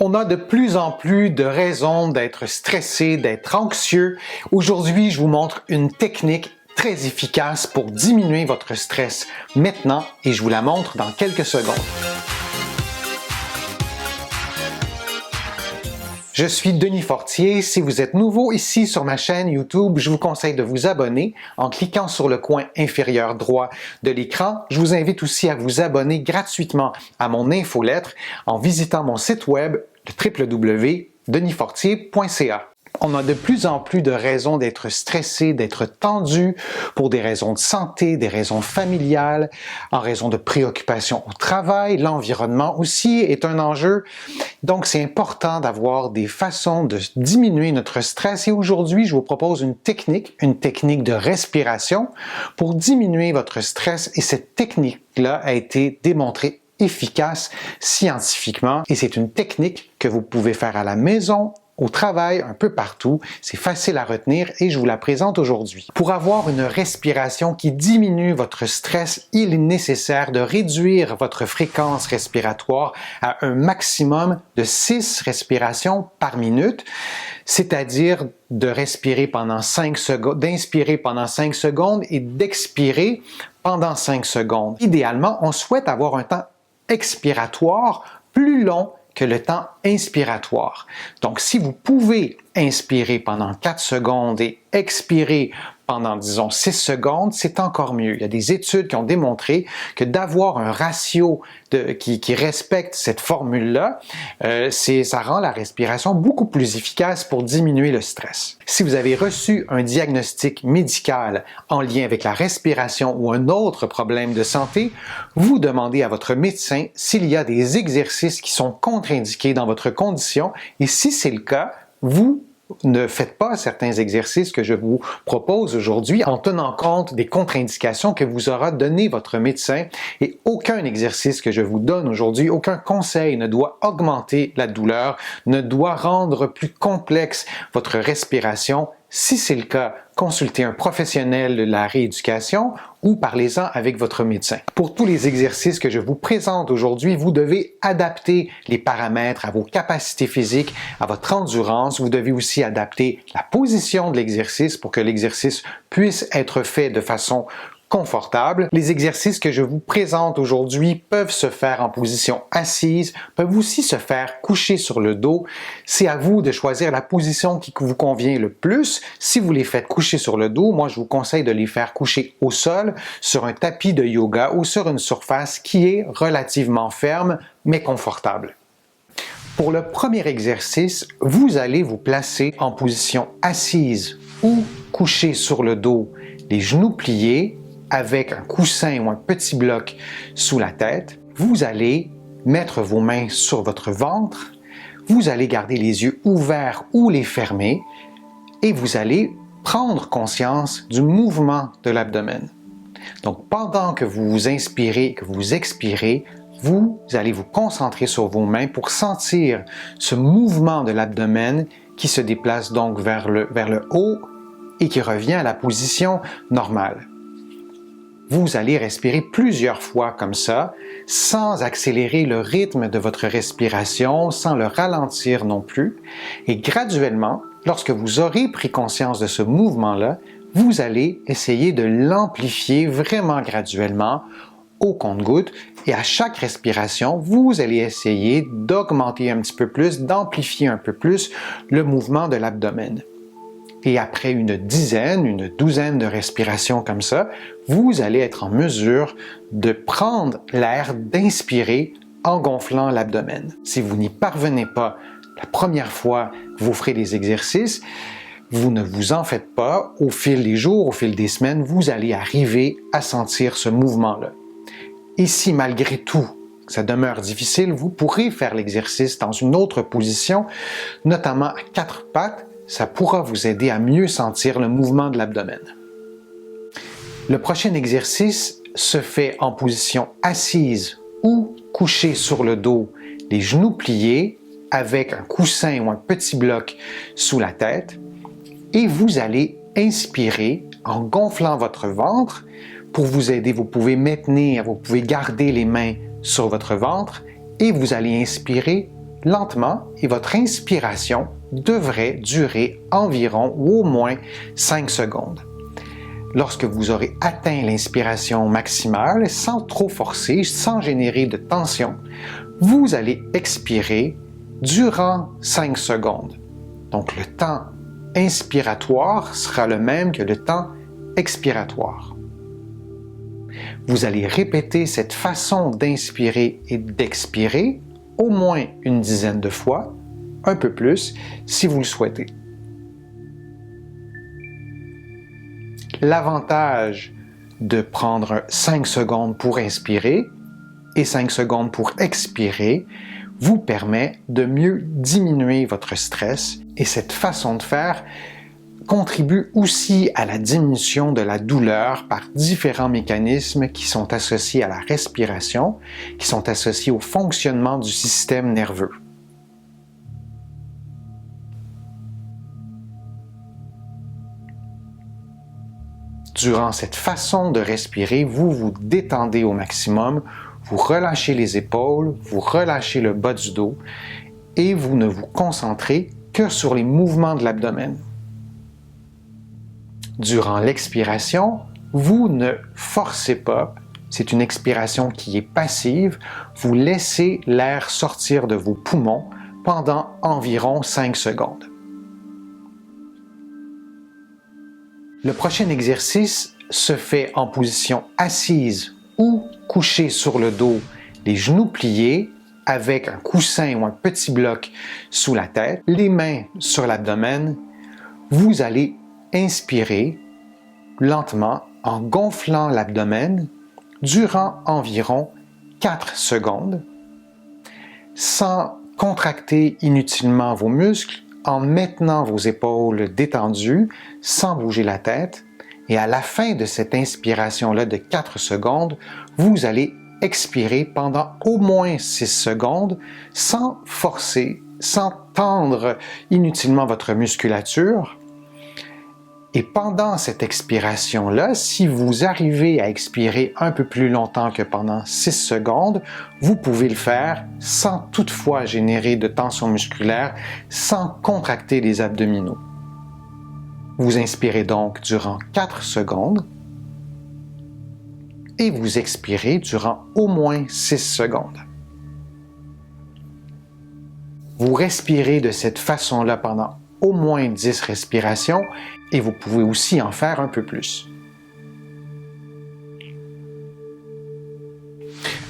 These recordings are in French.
On a de plus en plus de raisons d'être stressé, d'être anxieux. Aujourd'hui, je vous montre une technique très efficace pour diminuer votre stress maintenant et je vous la montre dans quelques secondes. Je suis Denis Fortier. Si vous êtes nouveau ici sur ma chaîne YouTube, je vous conseille de vous abonner en cliquant sur le coin inférieur droit de l'écran. Je vous invite aussi à vous abonner gratuitement à mon infolettre en visitant mon site web le www.denisfortier.ca. On a de plus en plus de raisons d'être stressé, d'être tendu pour des raisons de santé, des raisons familiales, en raison de préoccupations au travail. L'environnement aussi est un enjeu. Donc, c'est important d'avoir des façons de diminuer notre stress. Et aujourd'hui, je vous propose une technique de respiration pour diminuer votre stress. Et cette technique-là a été démontrée efficace scientifiquement et c'est une technique que vous pouvez faire à la maison, au travail, un peu partout. C'est facile à retenir et je vous la présente aujourd'hui. Pour avoir une respiration qui diminue votre stress, il est nécessaire de réduire votre fréquence respiratoire à un maximum de 6 respirations par minute, c'est-à-dire de respirer pendant 5 secondes, d'inspirer pendant 5 secondes et d'expirer pendant 5 secondes. Idéalement, on souhaite avoir un temps expiratoire plus long que le temps inspiratoire. Donc, si vous pouvez inspirer pendant 4 secondes et expirer pendant, disons, 6 secondes, c'est encore mieux. Il y a des études qui ont démontré que d'avoir un ratio qui respecte cette formule-là, ça rend la respiration beaucoup plus efficace pour diminuer le stress. Si vous avez reçu un diagnostic médical en lien avec la respiration ou un autre problème de santé, vous demandez à votre médecin s'il y a des exercices qui sont contre-indiqués dans votre condition et si c'est le cas, vous ne faites pas certains exercices que je vous propose aujourd'hui en tenant compte des contre-indications que vous aura donné votre médecin et aucun exercice que je vous donne aujourd'hui, aucun conseil ne doit augmenter la douleur, ne doit rendre plus complexe votre respiration. Si c'est le cas, consultez un professionnel de la rééducation ou parlez-en avec votre médecin. Pour tous les exercices que je vous présente aujourd'hui, vous devez adapter les paramètres à vos capacités physiques, à votre endurance. Vous devez aussi adapter la position de l'exercice pour que l'exercice puisse être fait de façon confortable. Les exercices que je vous présente aujourd'hui peuvent se faire en position assise, peuvent aussi se faire coucher sur le dos. C'est à vous de choisir la position qui vous convient le plus. Si vous les faites coucher sur le dos, moi je vous conseille de les faire coucher au sol, sur un tapis de yoga ou sur une surface qui est relativement ferme mais confortable. Pour le premier exercice, vous allez vous placer en position assise ou couché sur le dos, les genoux pliés, avec un coussin ou un petit bloc sous la tête. Vous allez mettre vos mains sur votre ventre, vous allez garder les yeux ouverts ou les fermer et vous allez prendre conscience du mouvement de l'abdomen. Donc pendant que vous inspirez, que vous expirez, vous allez vous concentrer sur vos mains pour sentir ce mouvement de l'abdomen qui se déplace donc vers le haut et qui revient à la position normale. Vous allez respirer plusieurs fois comme ça, sans accélérer le rythme de votre respiration, sans le ralentir non plus. Et graduellement, lorsque vous aurez pris conscience de ce mouvement-là, vous allez essayer de l'amplifier vraiment graduellement au compte-gouttes. Et à chaque respiration, vous allez essayer d'augmenter un petit peu plus, d'amplifier un peu plus le mouvement de l'abdomen. Et après une douzaine de respirations comme ça, vous allez être en mesure de prendre l'air, d'inspirer en gonflant l'abdomen. Si vous n'y parvenez pas la première fois que vous ferez des exercices, vous ne vous en faites pas. Au fil des jours, au fil des semaines, vous allez arriver à sentir ce mouvement-là. Et si malgré tout, ça demeure difficile, vous pourrez faire l'exercice dans une autre position, notamment à 4 pattes. Ça pourra vous aider à mieux sentir le mouvement de l'abdomen. Le prochain exercice se fait en position assise ou couché sur le dos, les genoux pliés avec un coussin ou un petit bloc sous la tête et vous allez inspirer en gonflant votre ventre. Pour vous aider, vous pouvez garder les mains sur votre ventre et vous allez inspirer lentement et votre inspiration devrait durer environ ou au moins 5 secondes. Lorsque vous aurez atteint l'inspiration maximale, sans trop forcer, sans générer de tension, vous allez expirer durant 5 secondes. Donc le temps inspiratoire sera le même que le temps expiratoire. Vous allez répéter cette façon d'inspirer et d'expirer au moins une dizaine de fois, un peu plus si vous le souhaitez. L'avantage de prendre 5 secondes pour inspirer et 5 secondes pour expirer vous permet de mieux diminuer votre stress et cette façon de faire contribue aussi à la diminution de la douleur par différents mécanismes qui sont associés à la respiration, qui sont associés au fonctionnement du système nerveux. Durant cette façon de respirer, vous vous détendez au maximum, vous relâchez les épaules, vous relâchez le bas du dos et vous ne vous concentrez que sur les mouvements de l'abdomen. Durant l'expiration, vous ne forcez pas, c'est une expiration qui est passive, vous laissez l'air sortir de vos poumons pendant environ 5 secondes. Le prochain exercice se fait en position assise ou couché sur le dos, les genoux pliés, avec un coussin ou un petit bloc sous la tête, les mains sur l'abdomen. Vous allez inspirer lentement en gonflant l'abdomen durant environ 4 secondes, sans contracter inutilement vos muscles, en maintenant vos épaules détendues, sans bouger la tête. Et à la fin de cette inspiration-là de 4 secondes, vous allez expirer pendant au moins 6 secondes sans forcer, sans tendre inutilement votre musculature. Et pendant cette expiration-là, si vous arrivez à expirer un peu plus longtemps que pendant 6 secondes, vous pouvez le faire sans toutefois générer de tension musculaire, sans contracter les abdominaux. Vous inspirez donc durant 4 secondes et vous expirez durant au moins 6 secondes. Vous respirez de cette façon-là pendant au moins 10 respirations et vous pouvez aussi en faire un peu plus.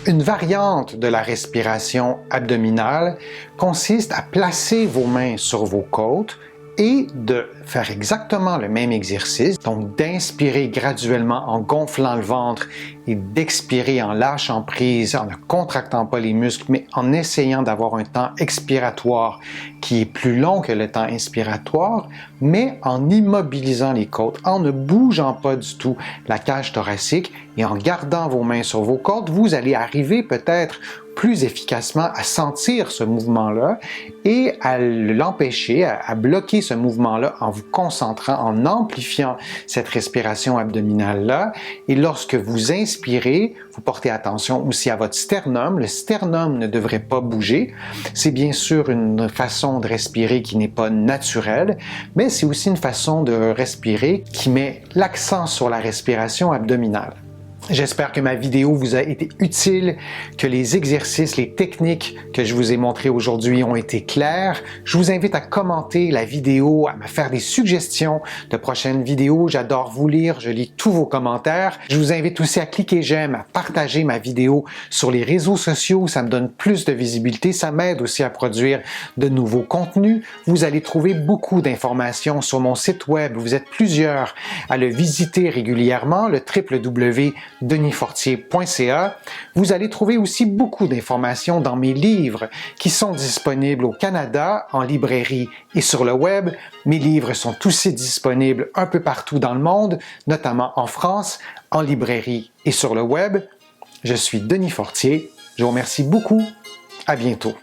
Une variante de la respiration abdominale consiste à placer vos mains sur vos côtes et de faire exactement le même exercice, donc d'inspirer graduellement en gonflant le ventre et d'expirer en lâchant prise, en ne contractant pas les muscles, mais en essayant d'avoir un temps expiratoire qui est plus long que le temps inspiratoire, mais en immobilisant les côtes, en ne bougeant pas du tout la cage thoracique et en gardant vos mains sur vos côtes, vous allez arriver peut-être plus efficacement à sentir ce mouvement-là et à l'empêcher, à bloquer ce mouvement-là en vous concentrant, en amplifiant cette respiration abdominale-là. Et lorsque vous inspirez, vous portez attention aussi à votre sternum. Le sternum ne devrait pas bouger. C'est bien sûr une façon de respirer qui n'est pas naturelle, mais c'est aussi une façon de respirer qui met l'accent sur la respiration abdominale. J'espère que ma vidéo vous a été utile, que les exercices, les techniques que je vous ai montrées aujourd'hui ont été clairs. Je vous invite à commenter la vidéo, à me faire des suggestions de prochaines vidéos. J'adore vous lire, je lis tous vos commentaires. Je vous invite aussi à cliquer j'aime, à partager ma vidéo sur les réseaux sociaux. Ça me donne plus de visibilité, ça m'aide aussi à produire de nouveaux contenus. Vous allez trouver beaucoup d'informations sur mon site web. Vous êtes plusieurs à le visiter régulièrement, le www.denisfortier.ca. Vous allez trouver aussi beaucoup d'informations dans mes livres qui sont disponibles au Canada, en librairie et sur le web. Mes livres sont aussi disponibles un peu partout dans le monde, notamment en France, en librairie et sur le web. Je suis Denis Fortier. Je vous remercie beaucoup. À bientôt.